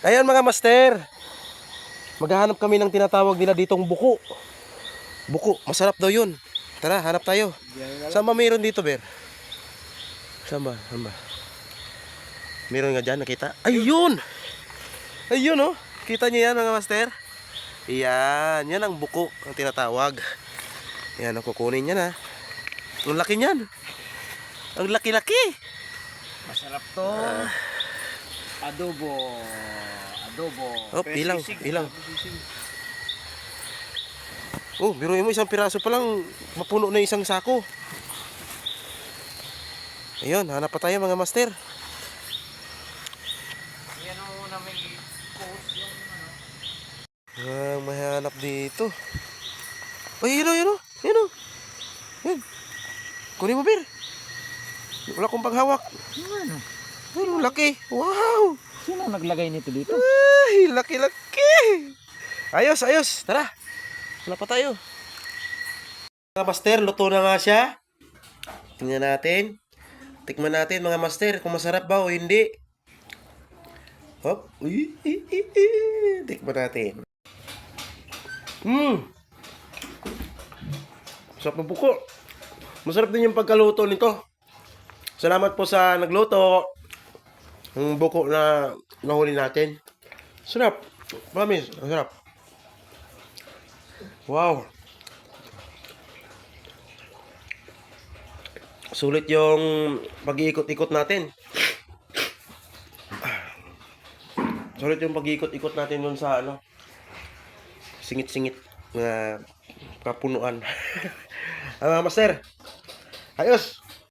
Ayan mga master. Maghahanap kami ng tinatawag nila ditong buko. Buko, masarap daw yun. Tara, hanap tayo. Saan ba mayroon dito, Ber? Saan ba? Saan ba? Meron nga dyan, nakita? Ayun! Ayun oh. Kita niyo yan mga master? Yan, yan ang buko ang tinatawag. Yan, ang kukunin niya na. Ang laki niyan. Ang laki-laki. Masarap to. Adobo. Adobo. Oh, ilang, ilang. Oh, biruin mo isang piraso pa lang, mapuno na isang sako. Ayun, hanap pa tayo mga master. Yan ang una may post yung ano. Mahanap dito. Ay, yun o, yun o. Yun o. Yan. Kunin mo, Bir. Wala akong paghawak. Ano? Ay, laki. Wow. Sino naglagay nito dito? Ay, laki-laki. Ayos, ayos. Tara. Wala pa tayo. Mga master, luto na nga siya. Tingnan natin. Tikman natin mga master kung masarap ba o hindi. Hop. Tikman natin. Masarap ng buko. Masarap din yung pagkaluto nito. Salamat po sa nagluto. Ang buko na nahuli natin. Sarap. Promise. Ang sarap. Wow. Sulit yung pag-iikot-ikot natin. Sulit yung pag-iikot-ikot natin dun sa ano, singit-singit na kapunuan. Master. Ayos.